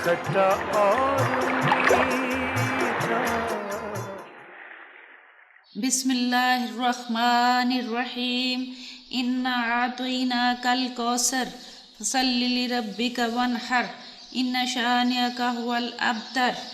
کھٹا اور میٹھا۔ بسم اللہ الرحمن الرحیم، انا اعطیناک الکوثر فصل لربک وانحر ان شانئک هو الابتر۔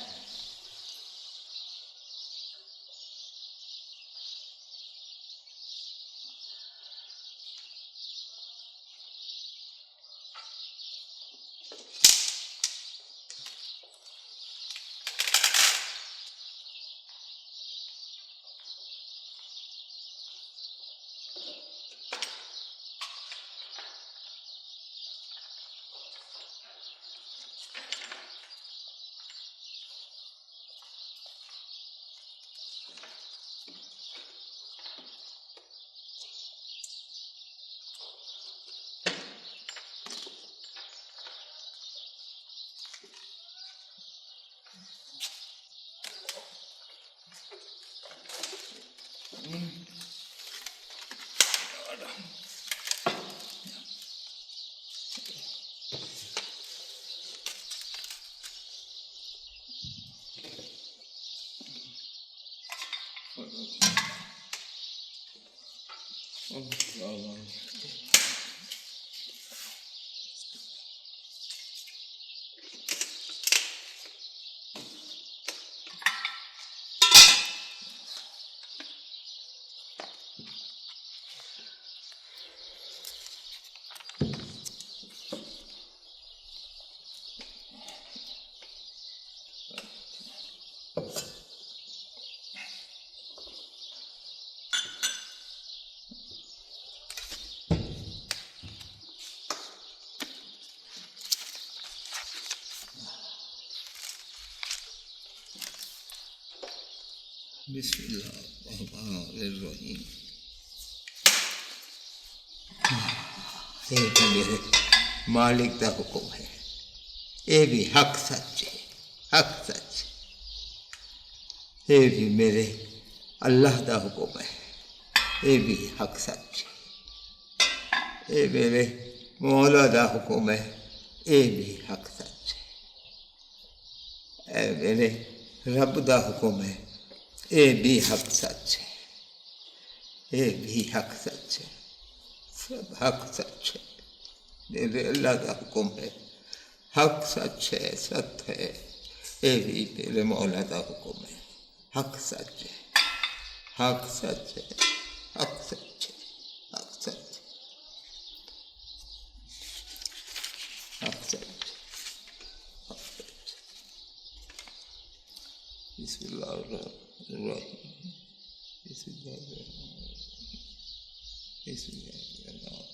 بسم اللہ الرحمن الرحیم۔ یہ تو میرے مالک کا حکم ہے، یہ بھی حق سچ ہے، حق سچ۔ یہ بھی میرے اللہ کا حکم ہے، یہ بھی حق سچ ہے۔ یہ میرے مولا کا حکم ہے، یہ بھی حق سچ ہے۔ اے میرے رب کا حکم ہے، یہ بھی حق سچ ہے، یہ بھی حق سچ ہے، سب حق سچ ہے۔ میرے اللہ کا حکم ہے، حق سچ ہے، ست ہے۔ یہ بھی میرے مولا کا حکم ہے، حق سچ ہے، حق سچ ہے، حق سچ ہے، حق سچ ہے، حق سچ ہے، حق سچ ہے۔ بسم اللہ الرحمن الرحیم، بسم اللہ الرحمن الرحیم، بسم اللہ الرحمن الرحیم۔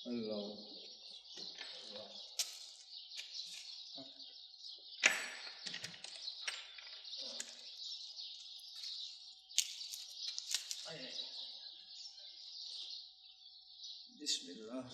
اللہ بسم اللہ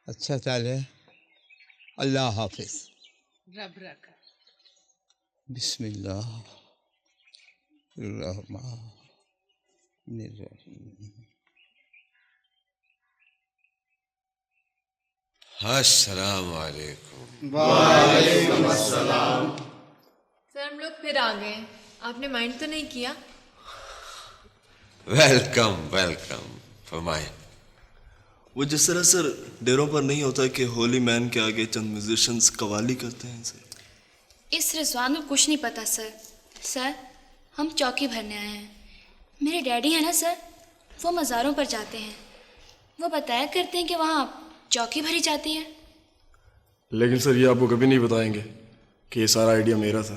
اچھا چلے. اللہ حافظ. رب رکھا. بسم اللہ الرحمن الرحیم. السلام علیکم. سر ہم لوگ پھر آ گئے. آپ نے مائنڈ تو نہیں کیا؟ Welcome welcome. فرمائیں. وہ جس طرح سر ڈیروں پر نہیں ہوتا کہ ہولی مین کے آگے چند میوزیشنز قوالی کرتے ہیں سر. اس رضوان کو کچھ نہیں پتہ سر. سر ہم چوکی بھرنے آئے ہیں. میرے ڈیڈی ہیں نا سر, وہ مزاروں پر جاتے ہیں. وہ بتایا کرتے ہیں کہ وہاں چوکی بھری جاتی ہے. لیکن سر یہ آپ کو کبھی نہیں بتائیں گے کہ یہ سارا آئیڈیا میرا تھا.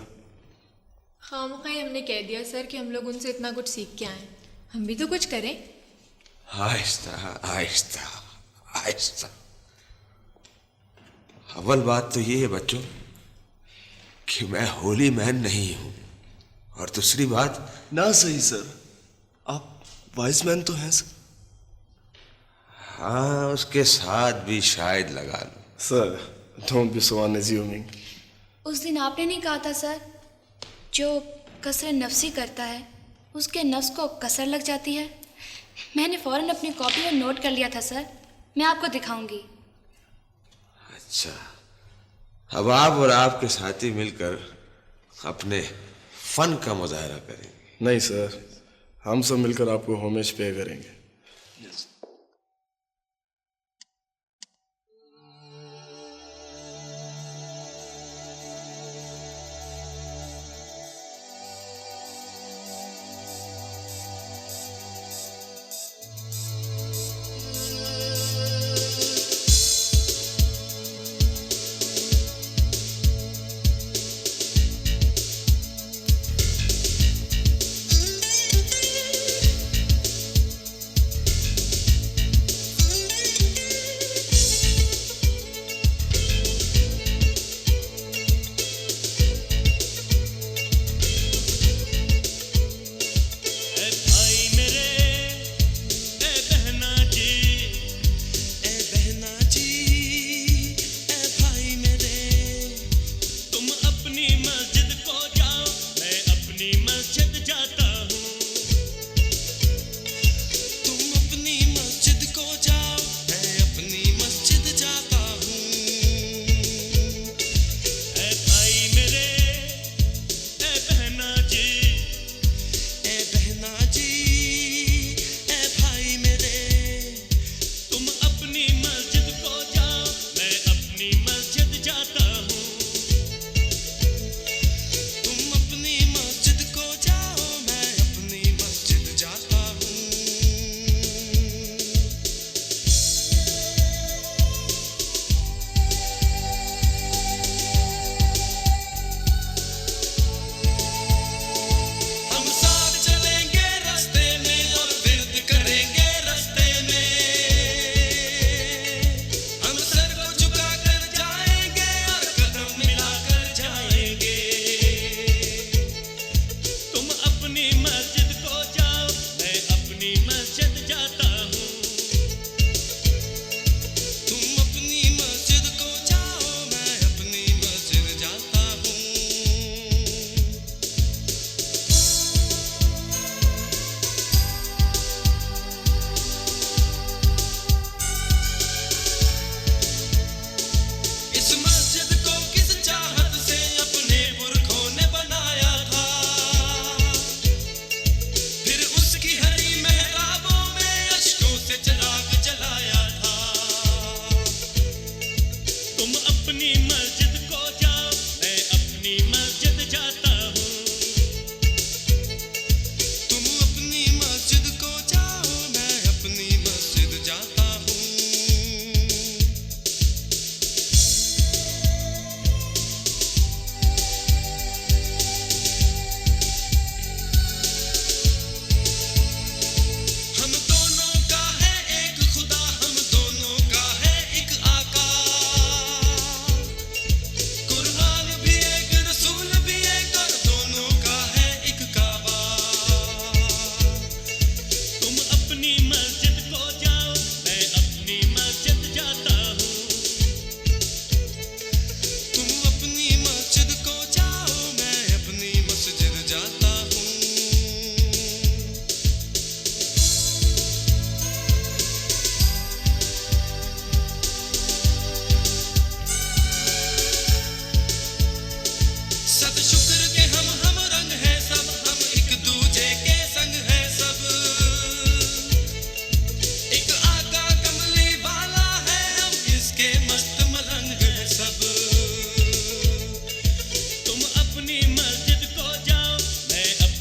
خواہ ہم نے کہہ دیا سر کہ ہم لوگ ان سے اتنا کچھ سیکھ کے آئے ہیں, ہم بھی تو کچھ کریں. آہستہ آہستہ آہستہ. اول بات تو یہ ہے بچوں کہ میں ہولی مین نہیں ہوں, اور دوسری بات نہ صحیح سر, آپ وائس مین تو ہیں سر. ہاں اس کے ساتھ بھی شاید لگا لوں. سر ڈونٹ بی سو انزیومنگ. اس دن آپ نے نہیں کہا تھا سر, جو کثر نفسی کرتا ہے اس کے نفس کو کثر لگ جاتی ہے. میں نے فوراً اپنی کاپی میں نوٹ کر لیا تھا سر. میں آپ کو دکھاؤں گی. اچھا, اب آپ اور آپ کے ساتھی مل کر اپنے فن کا مظاہرہ کریں گے. نہیں سر, ہم سب مل کر آپ کو ہومیج پے کریں گے.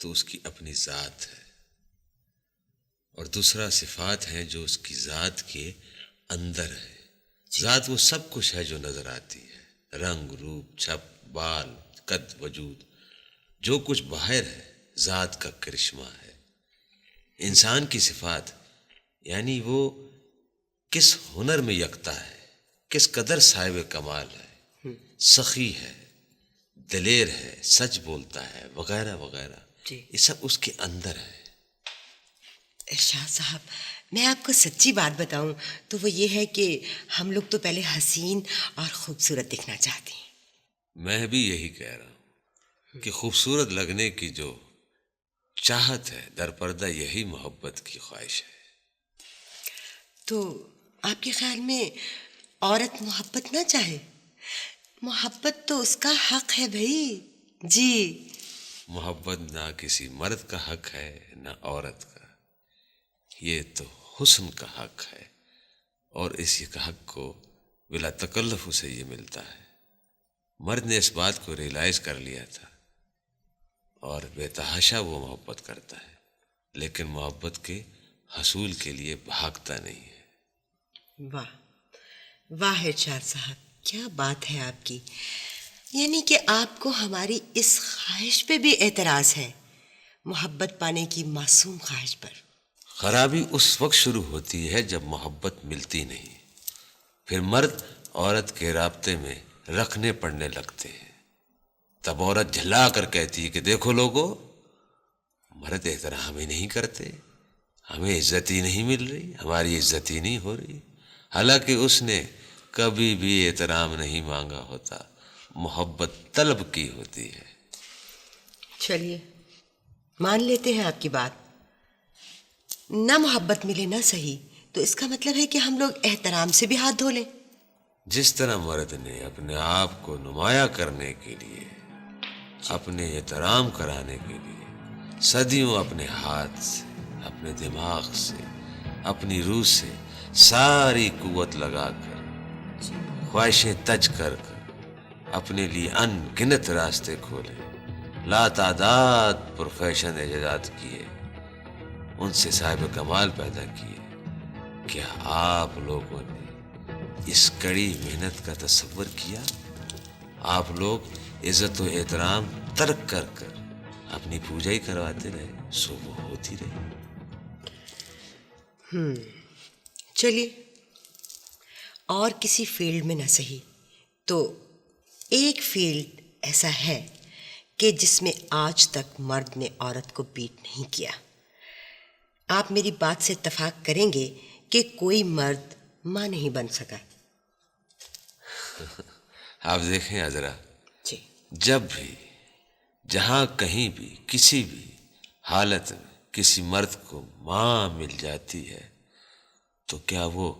تو اس کی اپنی ذات ہے، اور دوسرا صفات ہیں جو اس کی ذات کے اندر ہے۔ ذات وہ سب کچھ ہے جو نظر آتی ہے، رنگ، روپ، چھپ، بال، قد، وجود، جو کچھ باہر ہے ذات کا کرشمہ ہے۔ انسان کی صفات یعنی وہ کس ہنر میں یکتا ہے، کس قدر صاحب کمال ہے، سخی ہے، دلیر ہے، سچ بولتا ہے، وغیرہ وغیرہ، یہ سب اس کے اندر ہے۔ ارشاد صاحب، میں آپ کو سچی بات بتاؤں تو وہ یہ ہے کہ ہم لوگ تو پہلے حسین اور خوبصورت دکھنا چاہتے ہیں۔ میں بھی یہی کہہ رہا ہوں کہ خوبصورت لگنے کی جو چاہت ہے در پردہ یہی محبت کی خواہش ہے۔ تو آپ کے خیال میں عورت محبت نہ چاہے؟ محبت تو اس کا حق ہے بھائی۔ جی، محبت نہ کسی مرد کا حق ہے نہ عورت کا، یہ تو حسن کا حق ہے، اور اسی کا حق کو بلا تکلف اسے یہ ملتا ہے۔ مرد نے اس بات کو ریلائز کر لیا تھا اور بے تحاشا وہ محبت کرتا ہے، لیکن محبت کے حصول کے لیے بھاگتا نہیں ہے۔ واہ واہ ارشاد صاحب، کیا بات ہے آپ کی! یعنی کہ آپ کو ہماری اس خواہش پہ بھی اعتراض ہے، محبت پانے کی معصوم خواہش پر۔ خرابی اس وقت شروع ہوتی ہے جب محبت ملتی نہیں، پھر مرد عورت کے رابطے میں رکھنے پڑنے لگتے ہیں، تب عورت جھلا کر کہتی ہے کہ دیکھو لوگو، مرد احترام ہی نہیں کرتے، ہمیں عزت ہی نہیں مل رہی، ہماری عزت ہی نہیں ہو رہی، حالانکہ اس نے کبھی بھی احترام نہیں مانگا ہوتا، محبت طلب کی ہوتی ہے۔ چلیے مان لیتے ہیں آپ کی بات، نہ محبت ملے نہ صحیح، تو اس کا مطلب ہے کہ ہم لوگ احترام سے بھی ہاتھ دھو لیں۔ جس طرح مرد نے اپنے آپ کو نمایاں کرنے کے لیے، اپنے احترام کرانے کے لیے صدیوں اپنے ہاتھ سے، اپنے دماغ سے، اپنی روح سے ساری قوت لگا کر، خواہشیں تج کر اپنے لیے ان گنت راستے کھولے، لاتعداد پروفیشن ایجاد کیے، ان سے صاحب کمال پیدا کیے، کیا آپ لوگوں نے اس کڑی محنت کا تصور کیا؟ آپ لوگ عزت و احترام ترک کر کر اپنی پوجا ہی کرواتے رہے، سو وہ ہوتی رہی۔ چلیے اور کسی فیلڈ میں نہ صحیح تو ایک فیلڈ ایسا ہے کہ جس میں آج تک مرد نے عورت کو بیٹ نہیں کیا۔ آپ میری بات سے اتفاق کریں گے کہ کوئی مرد ماں نہیں بن سکا۔ آپ دیکھیں عذرا، جی، جب بھی، جہاں کہیں بھی، کسی بھی حالت میں کسی مرد کو ماں مل جاتی ہے تو کیا وہ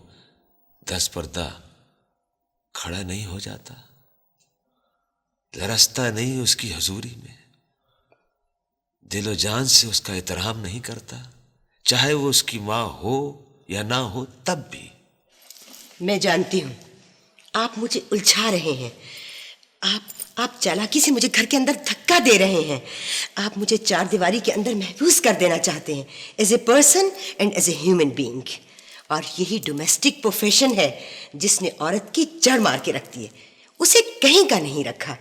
دس پردہ کھڑا نہیں ہو جاتا، لرزتا نہیں اس کی حضوری میں، دل و جان سے اس کا احترام نہیں کرتا، چاہے وہ اس کی ماں ہو یا نہ ہو تب بھی؟ میں جانتی ہوں آپ مجھے الجھا رہے ہیں، آپ چالاکی سے مجھے گھر کے اندر دھکا دے رہے ہیں، آپ مجھے چار دیواری کے اندر محفوظ کر دینا چاہتے ہیں as a person and as a human being, اور یہی ڈومیسٹک پروفیشن ہے جس نے عورت کی جڑ مار کے رکھ دی ہے، اسے کہیں کا نہیں رکھا۔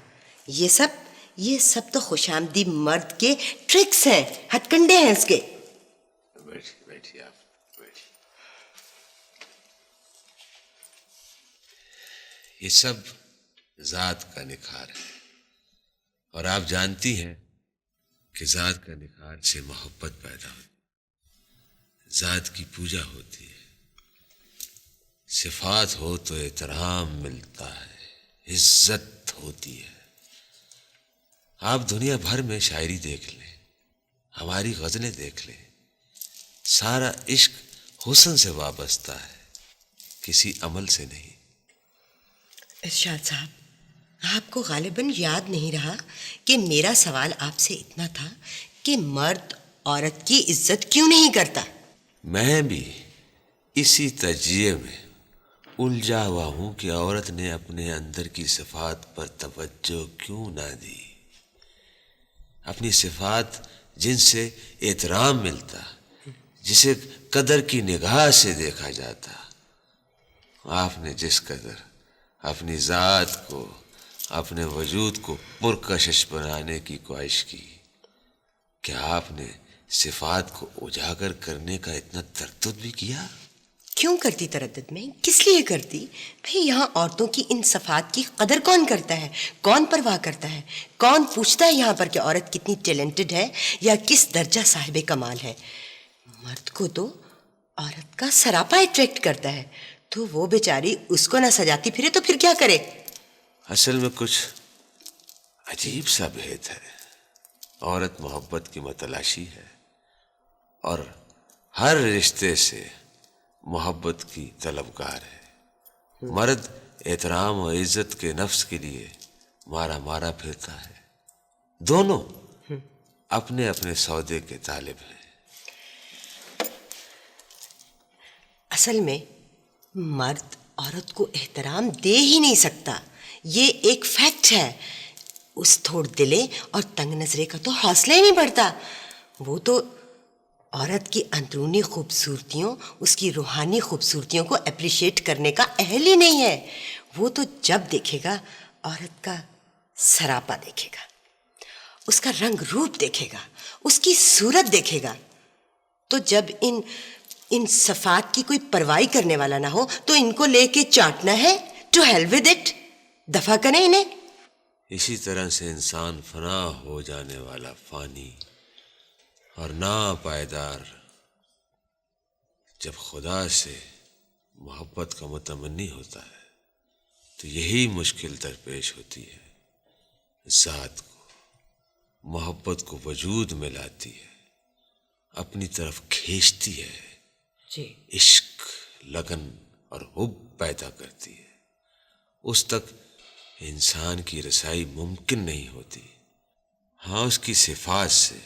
یہ سب تو خوش آمدی مرد کے ٹرکس ہیں، ہتھ کنڈے ہیں اس کے۔ بیٹھیے آپ، بیٹھیے۔ یہ سب ذات کا نکھار ہے، اور آپ جانتی ہیں کہ ذات کا نکھار سے محبت پیدا ہوتی ہے، ذات کی پوجا ہوتی ہے، صفات ہو تو احترام ملتا ہے، عزت ہوتی ہے۔ آپ دنیا بھر میں شاعری دیکھ لیں، ہماری غزلیں دیکھ لیں، سارا عشق حسن سے وابستہ ہے، کسی عمل سے نہیں۔ ارشاد صاحب، آپ کو غالباً یاد نہیں رہا کہ میرا سوال آپ سے اتنا تھا کہ مرد عورت کی عزت کیوں نہیں کرتا؟ میں بھی اسی تجزیے میں الجھا ہوا ہوں کہ عورت نے اپنے اندر کی صفات پر توجہ کیوں نہ دی، اپنی صفات جن سے احترام ملتا، جسے قدر کی نگاہ سے دیکھا جاتا، آپ نے جس قدر اپنی ذات کو، اپنے وجود کو پرکشش بنانے کی کوشش کی، کیا آپ نے صفات کو اجاگر کرنے کا اتنا تردد بھی کیا؟ کیوں کرتی تردد میں؟ کس لیے کرتی؟ بھئی یہاں عورتوں کی ان صفات کی قدر کون کرتا ہے؟ کون پرواہ کرتا ہے؟ کون پوچھتا ہے یہاں پر کہ عورت کتنی ٹیلنٹڈ ہے یا کس درجہ صاحب کمال ہے؟ مرد کو تو عورت کا سراپا اٹریکٹ کرتا ہے، تو وہ بیچاری اس کو نہ سجاتی پھرے تو پھر کیا کرے؟ اصل میں کچھ عجیب سا بھید ہے۔ عورت محبت کی متلاشی ہے اور ہر رشتے سے محبت کی طلبگار ہے۔ مرد احترام و عزت کے نفس کے لیے مارا مارا پھرتا ہے۔ دونوں اپنے اپنے سودے کے طالب ہیں۔ اصل میں مرد عورت کو احترام دے ہی نہیں سکتا، یہ ایک فیکٹ ہے۔ اس تھوڑ دلے اور تنگ نظرے کا تو حوصلہ ہی نہیں بڑھتا۔ وہ تو عورت کی اندرونی خوبصورتیوں، اس کی روحانی خوبصورتیوں کو اپریشیٹ کرنے کا اہل ہی نہیں ہے۔ وہ تو جب دیکھے گا عورت کا سراپا دیکھے گا، اس کا رنگ روپ دیکھے گا، اس کی صورت دیکھے گا۔ تو جب ان صفات کی کوئی پرواہی کرنے والا نہ ہو تو ان کو لے کے چاٹنا ہے۔ ٹو ہیل ود اٹ، دفع کریں انہیں۔ اسی طرح سے انسان فنا ہو جانے والا فانی اور ناپائیدار جب خدا سے محبت کا متمنی ہوتا ہے تو یہی مشکل درپیش ہوتی ہے۔ ذات کو، محبت کو وجود میں لاتی ہے، اپنی طرف کھینچتی ہے، عشق، لگن اور حب پیدا کرتی ہے۔ اس تک انسان کی رسائی ممکن نہیں ہوتی۔ ہاں، اس کی صفات سے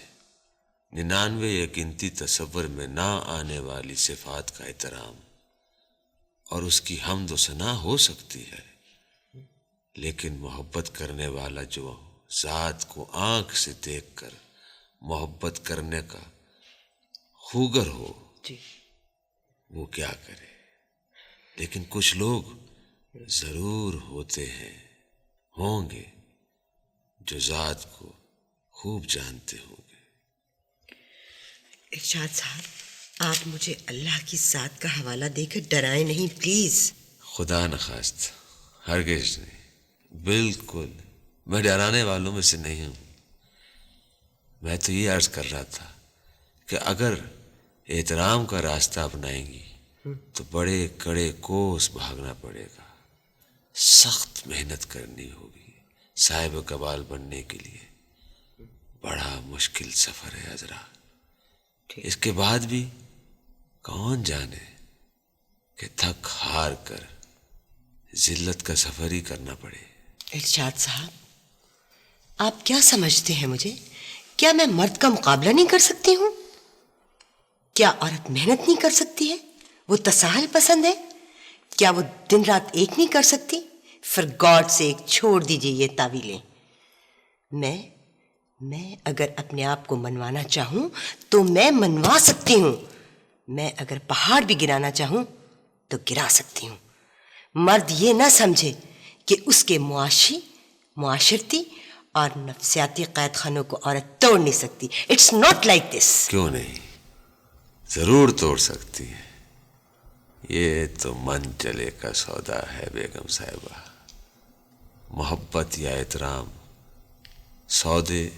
99 یا گنتی تصور میں نہ آنے والی صفات کا احترام اور اس کی حمد و ثنا ہو سکتی ہے، لیکن محبت کرنے والا جو ذات کو آنکھ سے دیکھ کر محبت کرنے کا خوگر ہو وہ کیا کرے؟ لیکن کچھ لوگ ضرور ہوتے ہیں، ہوں گے، جو ذات کو خوب جانتے ہوں گے۔ ارشاد صاحب، آپ مجھے اللہ کی ذات کا حوالہ دے کر ڈرائیں نہیں پلیز۔ خدا نخواست، ہرگز نہیں، بالکل میں ڈرانے والوں میں سے نہیں ہوں۔ میں تو یہ عرض کر رہا تھا کہ اگر احترام کا راستہ اپنائیں گی تو بڑے کڑے کوس بھاگنا پڑے گا، سخت محنت کرنی ہوگی۔ صاحب کمال بننے کے لیے بڑا مشکل سفر ہے حضرات۔ اس کے بعد بھی کون جانے کہ تھک ہار کر ذلت کا سفر ہی کرنا پڑے۔ ارشاد صاحب، آپ کیا سمجھتے ہیں مجھے؟ کیا میں مرد کا مقابلہ نہیں کر سکتی ہوں؟ کیا عورت محنت نہیں کر سکتی ہے؟ وہ تساہل پسند ہے؟ کیا وہ دن رات ایک نہیں کر سکتی؟ فار گاڈ سیک چھوڑ دیجیے یہ تعویلیں۔ میں اگر اپنے آپ کو منوانا چاہوں تو میں منوا سکتی ہوں۔ میں اگر پہاڑ بھی گرانا چاہوں تو گرا سکتی ہوں۔ مرد یہ نہ سمجھے کہ اس کے معاشرتی اور نفسیاتی قید خانوں کو عورت توڑ نہیں سکتی۔ It's not like this. کیوں نہیں، ضرور توڑ سکتی ہے۔ یہ تو من چلے کا سودا ہے بیگم صاحبہ۔ محبت یا احترام، سودے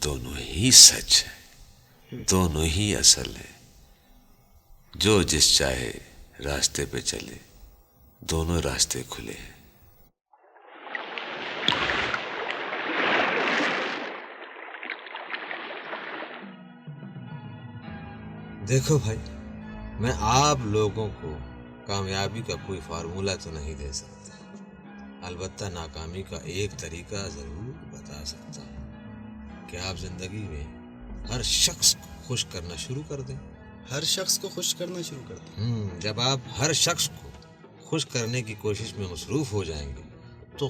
دونوں ہی سچ ہیں، دونوں ہی اصل ہیں۔ جو جس چاہے راستے پہ چلے، دونوں راستے کھلے ہیں۔ دیکھو بھائی، میں آپ لوگوں کو کامیابی کا کوئی فارمولہ تو نہیں دے سکتا، البتہ ناکامی کا ایک طریقہ ضرور بتا سکتا ہوں کہ آپ زندگی میں ہر شخص کو خوش کرنا شروع کر دیں۔ ہر شخص کو خوش کرنا شروع کر دیں؟ جب آپ ہر شخص کو خوش کرنے کی کوشش میں مصروف ہو جائیں گے تو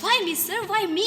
Why me sir? Why me?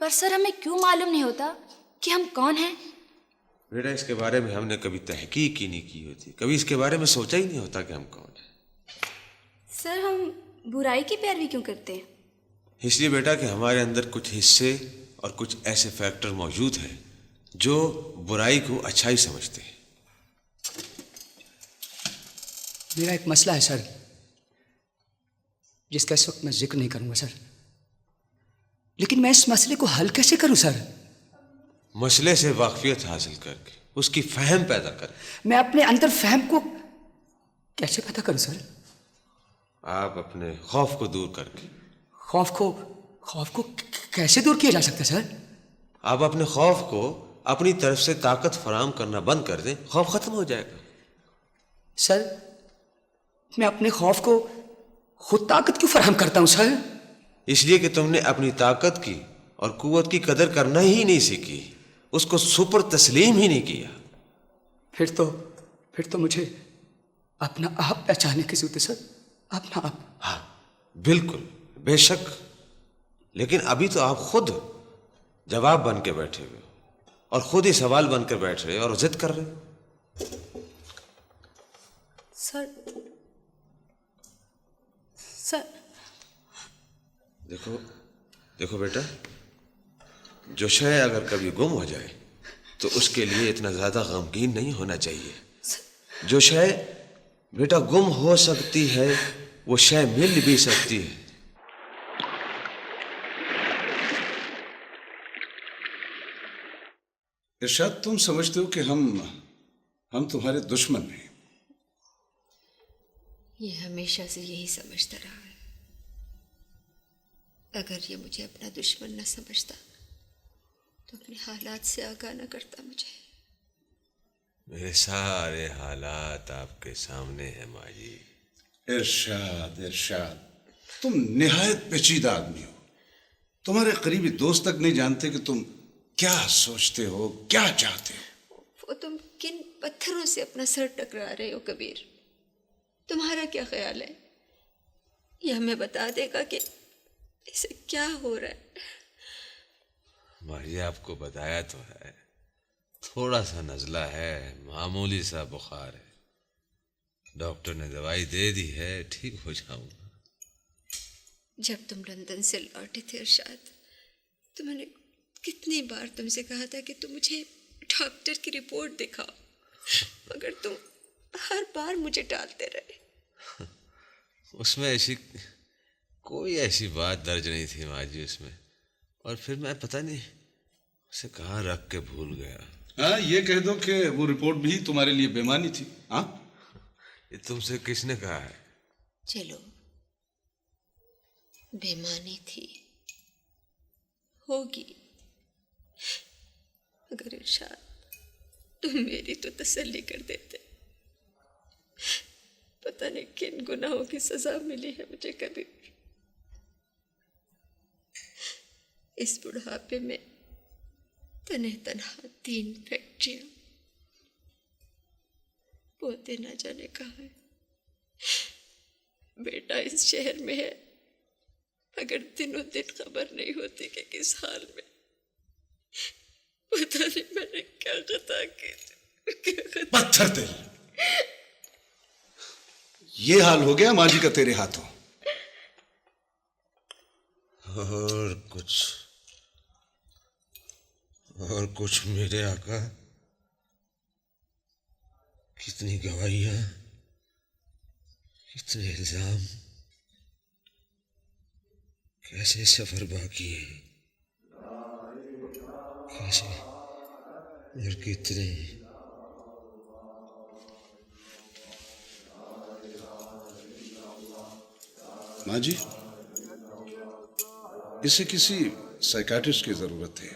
پر سر ہمیں کیوں معلوم نہیں ہوتا کہ ہم کون ہیں؟ بیٹا اس کے بارے میں ہم نے کبھی تحقیق ہی نہیں کی ہوتی، کبھی اس کے بارے میں سوچا ہی نہیں ہوتا کہ ہم کون ہیں۔ سر ہم برائی کی پیروی کیوں کرتے ہیں؟ اس لیے بیٹا کہ ہمارے اندر کچھ حصے اور کچھ ایسے فیکٹر موجود ہیں جو برائی کو اچھائی سمجھتے ہیں۔ میرا ایک مسئلہ ہے سر، جس کا اس وقت میں ذکر نہیں کروں گا سر، لیکن میں اس مسئلے کو حل کیسے کروں سر؟ مسئلے سے واقفیت حاصل کر کے اس کی فہم پیدا کر۔ میں اپنے اندر فہم کو کیسے پیدا کروں سر؟ آپ اپنے خوف کو دور کر کے۔ خوف کو کیسے دور کیا جا سکتا ہے سر؟ آپ اپنے خوف کو اپنی طرف سے طاقت فراہم کرنا بند کر دیں، خوف ختم ہو جائے گا۔ سر میں اپنے خوف کو خود طاقت کیوں فراہم کرتا ہوں سر؟ اس لیے کہ تم نے اپنی طاقت کی اور قوت کی قدر کرنا ہی نہیں سیکھی، اس کو سپر تسلیم ہی نہیں کیا۔ پھر تو مجھے اپنا آپ پہچاننے کی ضرورت ہے سر، اپنا آپ۔ ہاں بالکل، بے شک، لیکن ابھی تو آپ خود جواب بن کے بیٹھے ہوئے اور خود ہی سوال بن کر بیٹھ رہے اور ضد کر رہے۔ سر دیکھو بیٹا، جو شے اگر کبھی گم ہو جائے تو اس کے لیے اتنا زیادہ غمگین نہیں ہونا چاہیے۔ جو شے بیٹا گم ہو سکتی ہے وہ شے مل بھی سکتی ہے۔ ارشاد، تم سمجھتے ہو کہ ہم تمہارے دشمن ہیں؟ یہ ہمیشہ سے یہی سمجھتا رہا ہے۔ اگر یہ مجھے اپنا دشمن نہ سمجھتا تو اپنے حالات سے آگاہ نہ کرتا مجھے۔ میرے سارے حالات آپ کے سامنے ہیں ماں جی۔ ارشاد، تم نہایت پیچیدہ آدمی ہو۔ تمہارے قریبی دوست تک نہیں جانتے کہ تم کیا سوچتے ہو، کیا چاہتے ہو۔ وہ تم کن پتھروں سے اپنا سر ٹکرا رہے ہو کبیر؟ تمہارا کیا خیال ہے؟ یہ ہمیں بتا دے گا کہ اسے کیا ہو رہا ہے؟ ماں جی آپ کو بتایا تو ہے، تھوڑا سا نزلہ ہے، معمولی سا بخار ہے، ڈاکٹر نے دوائی دے دی ہے، ٹھیک ہو جاؤں گا۔ جب تم لندن سے لوٹے تھے ارشاد، تو میں نے کتنی بار تم سے کہا تھا کہ تم مجھے ڈاکٹر کی رپورٹ دکھاؤ، مگر تم ہر بار مجھے ٹالتے رہے۔ اس میں کوئی ایسی بات درج نہیں تھی ماں جی اس میں، اور پھر میں پتہ نہیں اسے کہاں رکھ کے بھول گیا۔ ہاں یہ کہہ دو کہ وہ رپورٹ بھی تمہارے لیے بےمانی تھی۔ ہاں یہ تم سے کس نے کہا ہے؟ چلو بےمانی تھی، ہوگی، مگر ارشاد تم میری تو تسلی کر دیتے۔ پتہ نہیں کن گناہوں کی سزا ملی ہے مجھے کبھی۔ اس بڑھاپے میں تنہا 3 فیکٹریاں، پوتے نہ جانے کہاں ہے، بیٹا اس شہر میں ہے، اگر دنوں دن خبر نہیں ہوتی کہ کس حال میں۔ پتہ نہیں میں نے کیا خطا کی۔ پتھر دل، یہ حال ہو گیا ماں جی کا تیرے ہاتھوں۔ اور کچھ میرے آقا، کتنی گواہیاں، کتنے الزام، کیسے سفر باقی ہے، کیسے اور کتنے۔ ماں جی اسے کسی سائیکاٹرسٹ کی ضرورت ہے،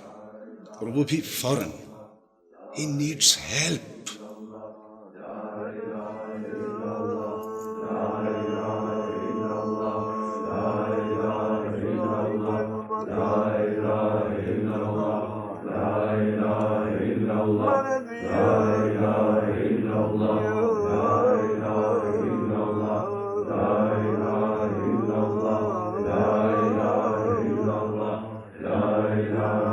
اور وہ بھی فوراً۔ He needs help۔ لا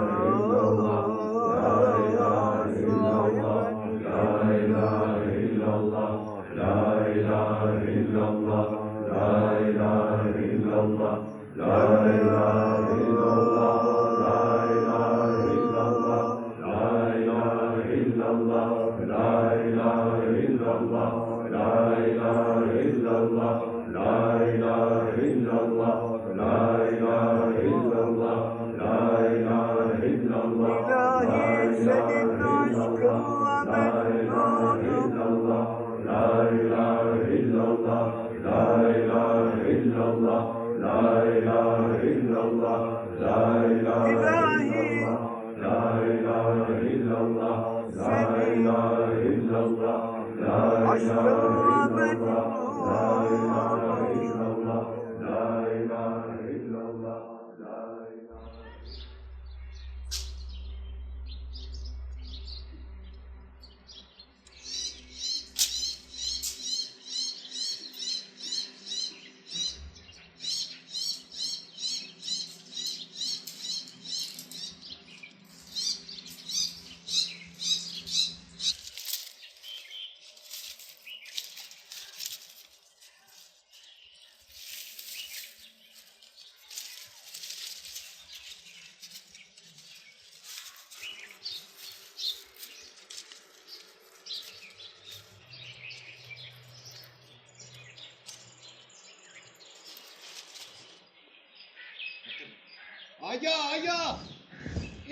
آجا آجا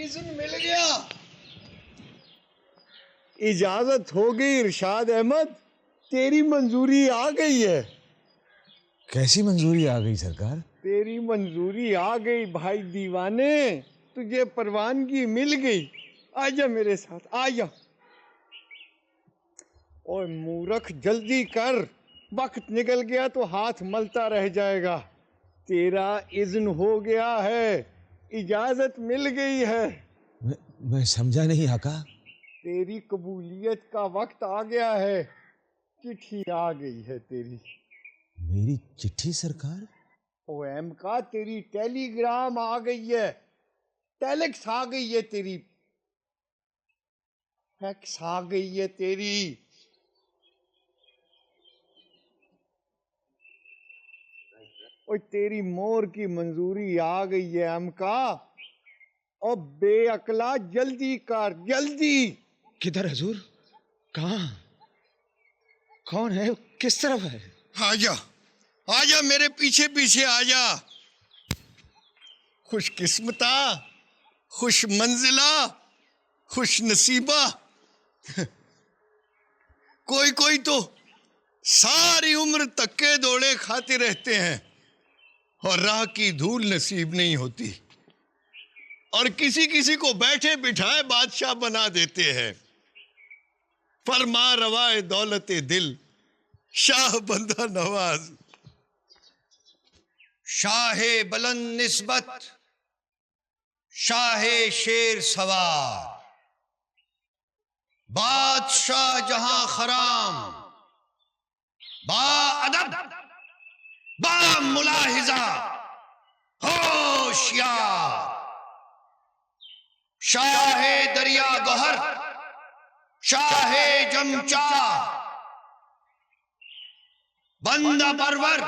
اذن مل گیا. اجازت ہو گئی ارشاد احمد, تیری منظوری آ گئی ہے. کیسی منظوری آ گئی سرکار؟ تیری منظوری آ گئی بھائی دیوانے, تجھے پروانگی مل گئی. آجا میرے ساتھ آجا. اور مورخ جلدی کر, وقت نکل گیا تو ہاتھ ملتا رہ جائے گا. تیرا اذن ہو گیا ہے, اجازت مل گئی ہے. میں سمجھا نہیں آقا. تیری قبولیت کا وقت آ گیا ہے. چٹھی آ گئی ہے تیری. میری چٹھی سرکار؟ او ایم کا تیری ٹیلی گرام آ گئی ہے, ٹیلیکس آ گئی ہے تیری, فیکس آ گئی ہے تیری. اور تیری مور کی منظوری آ گئی ہے ایم کا. اور بے عقلا جلدی کر جلدی. کدھر حضور؟ کہاں؟ کون ہے؟ کس طرف ہے؟ آجا آجا میرے پیچھے پیچھے آجا. خوش قسمتا, خوش منزلہ, خوش نصیبہ. کوئی تو ساری عمر تکے دوڑے کھاتے رہتے ہیں اور راہ کی دھول نصیب نہیں ہوتی, اور کسی کو بیٹھے بٹھائے بادشاہ بنا دیتے ہیں. فرما روائے دولت دل, شاہ بندہ نواز. شاہ بلند نسبت, شاہ شیر سوار, بادشاہ جہاں خرام, با ادب با ملاحظہ ہوشیار. شاہ دریا گوہر, شاہ جمچا, بندہ پرور,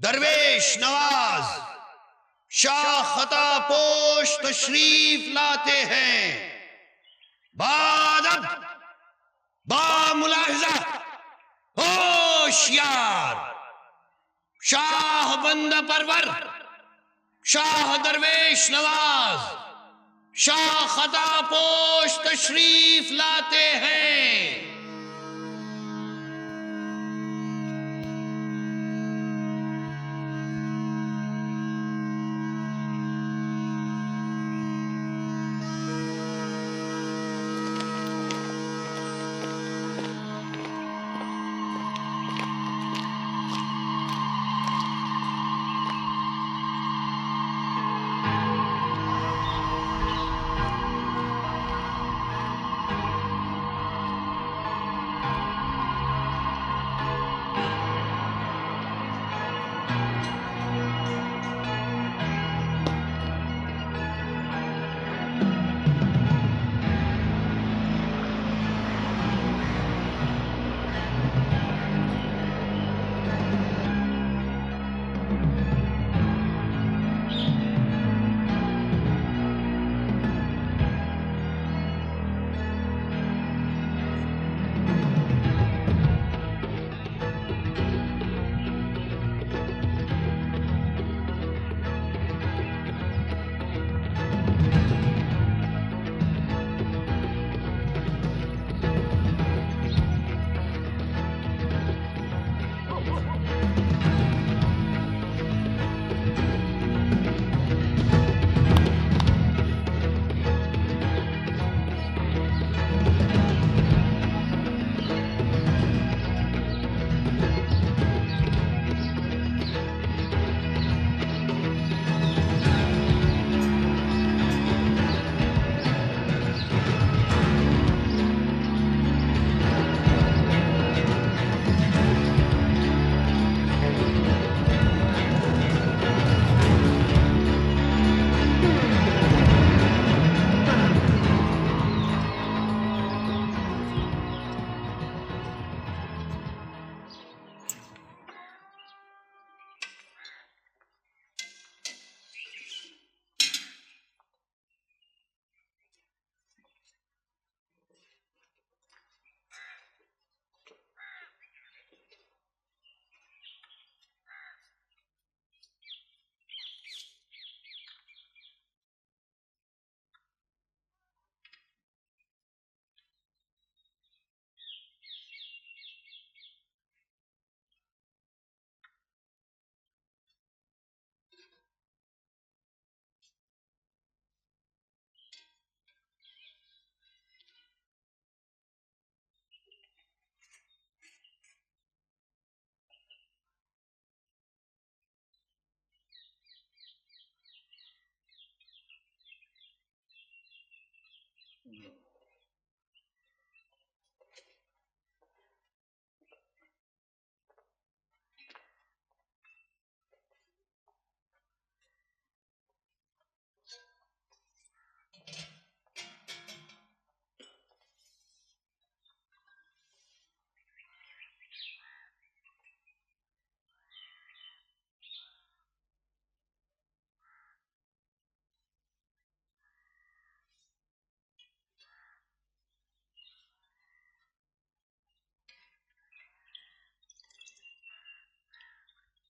درویش نواز, شاہ خطا پوش تشریف لاتے ہیں. بادب با ملاحظہ ہوشیار. شاہ بندہ پرور, شاہ درویش نواز, شاہ خطا پوش تشریف لاتے ہیں.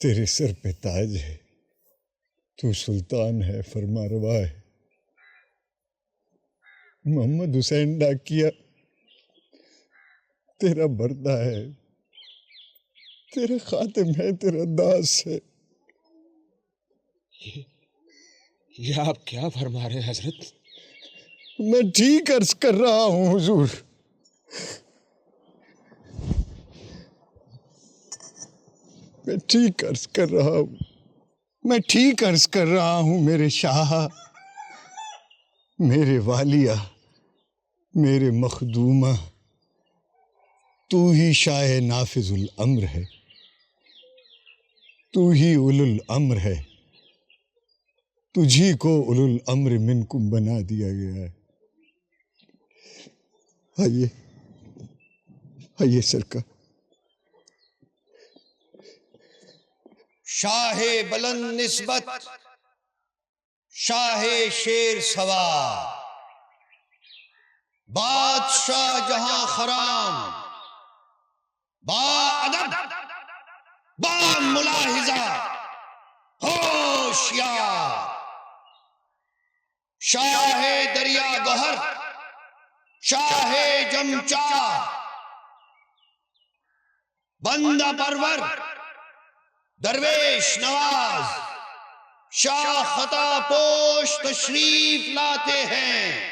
تیرے سر پہ تاج ہے، تو سلطان ہے، فرما روا ہے۔ محمد حسین ڈاکیا تیرا بردہ ہے، تیرا خاتم ہے، تیرا داس ہے۔ یہ آپ کیا فرما رہے ہیں حضرت؟ میں ٹھیک عرض کر رہا ہوں حضور۔ میں ٹھیک عرض کر رہا ہوں میرے شاہ، میرے والیہ، میرے مخدومہ، تو ہی شاہ نافذ الامر ہے، تو ہی اولو الامر ہے، تجھی کو اولو الامر منکم بنا دیا گیا ہے۔ آئیے سرکار۔ شاہ بلند نسبت، شاہ شیر سوار، بادشاہ جہاں خرام، با ادب، با ملاحظہ، ہوشیار، شاہ دریا گوہر، شاہ جمچا، بندہ پرور، درویش نواز، شاہ خطا پوش تشریف لاتے ہیں۔